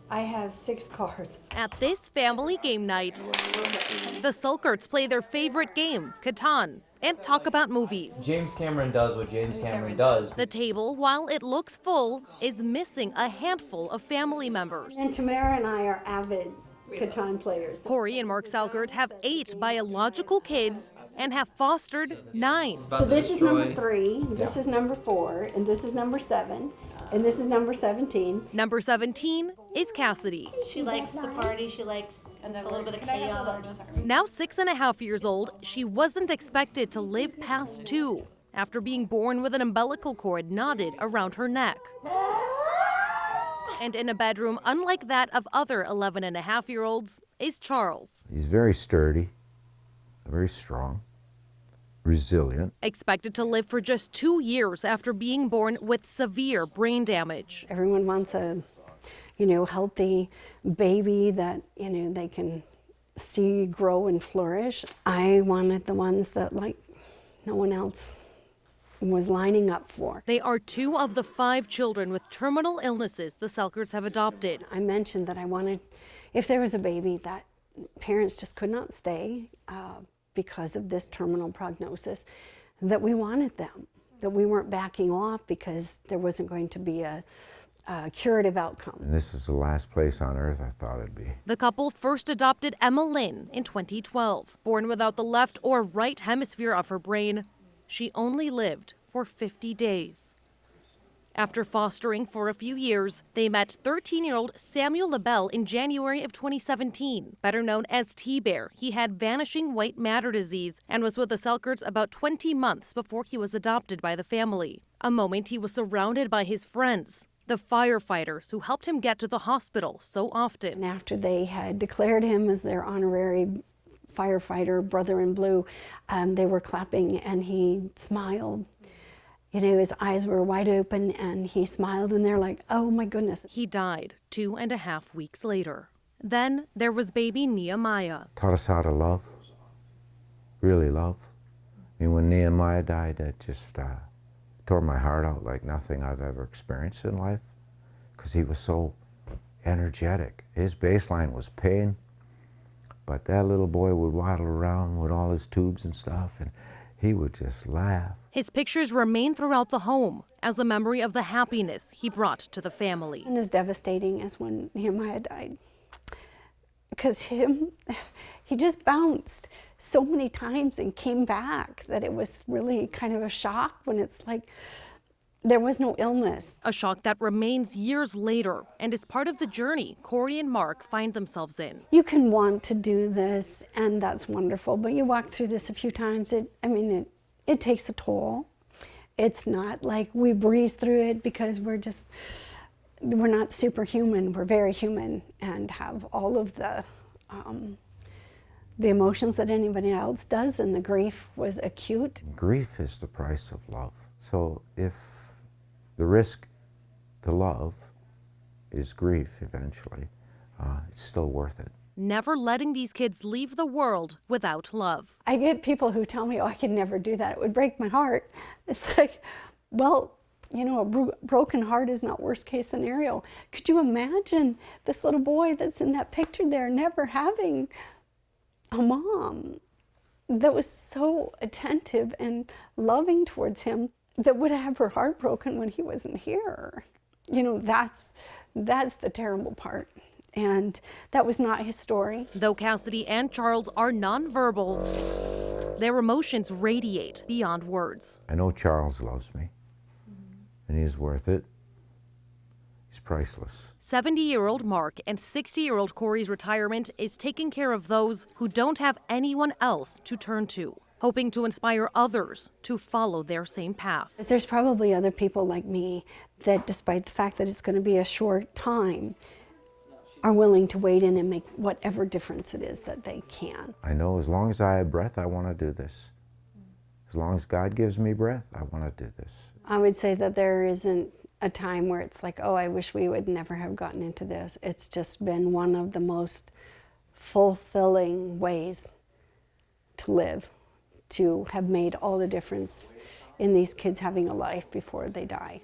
I have 6 cards. At this family game night, the Salcherts play their favorite game, Catan, and talk about movies. James Cameron does what James Cameron does. The table, while it looks full, is missing a handful of family members. And Tamara and I are avid Catan players. Corey and Mark Salchert have 8 biological kids and have fostered 9. So this is number 3, this is number 4, and this is number 7, and this is number 17. Number 17 is Cassidy. She likes the party, she likes a little bit of chaos. Now 6.5 years old, she wasn't expected to live past 2 after being born with an umbilical cord knotted around her neck. And in a bedroom unlike that of other 11.5-year-olds is Charles. He's very sturdy, very strong, resilient. Expected to live for just 2 years after being born with severe brain damage. Everyone wants a, healthy baby that, they can see grow and flourish. I wanted the ones that, no one else was lining up for. They are 2 of the 5 children with terminal illnesses the Salcherts have adopted. I mentioned that I wanted, if there was a baby that parents just could not stay because of this terminal prognosis, that we wanted them, that we weren't backing off because there wasn't going to be a curative outcome. And this is the last place on earth I thought it'd be. The couple first adopted Emma Lynn in 2012. Born without the left or right hemisphere of her brain, she only lived for 50 days. After fostering for a few years, they met 13-year-old Samuel LaBelle in January of 2017. Better known as T-Bear, he had vanishing white matter disease and was with the Salcherts about 20 months before he was adopted by the family. A moment he was surrounded by his friends, the firefighters who helped him get to the hospital so often. And after they had declared him as their honorary firefighter, brother in blue, they were clapping and he smiled. His eyes were wide open and he smiled and they're like, oh my goodness. He died 2.5 weeks later. Then there was baby Nehemiah. Taught us how to love, really love. When Nehemiah died, that just tore my heart out like nothing I've ever experienced in life, because he was so energetic. His baseline was pain, but that little boy would waddle around with all his tubes and stuff, and he would just laugh. His pictures remain throughout the home as a memory of the happiness he brought to the family. And as devastating as when Nehemiah died, because he just bounced so many times and came back that it was really kind of a shock when it's like there was no illness. A shock that remains years later and is part of the journey Corey and Mark find themselves in. You can want to do this, and that's wonderful, but you walk through this a few times, it takes a toll. It's not like we breeze through it because we're not superhuman, we're very human and have all of the emotions that anybody else does, and the grief was acute. Grief is the price of love. So if the risk to love is grief eventually, it's still worth it. Never letting these kids leave the world without love. I get people who tell me, oh, I could never do that. It would break my heart. It's like, well, a broken heart is not worst case scenario. Could you imagine this little boy that's in that picture there never having a mom that was so attentive and loving towards him, that would have her heart broken when he wasn't here? That's the terrible part. And that was not his story. Though Cassidy and Charles are nonverbal, their emotions radiate beyond words. I know Charles loves me, and he's worth it. He's priceless. 70-year-old Mark and 60-year-old Corey's retirement is taking care of those who don't have anyone else to turn to, hoping to inspire others to follow their same path. There's probably other people like me that, despite the fact that it's going to be a short time, are willing to wade in and make whatever difference it is that they can. I know as long as I have breath, I want to do this. As long as God gives me breath, I want to do this. I would say that there isn't a time where it's like, oh, I wish we would never have gotten into this. It's just been one of the most fulfilling ways to live, to have made all the difference in these kids having a life before they die.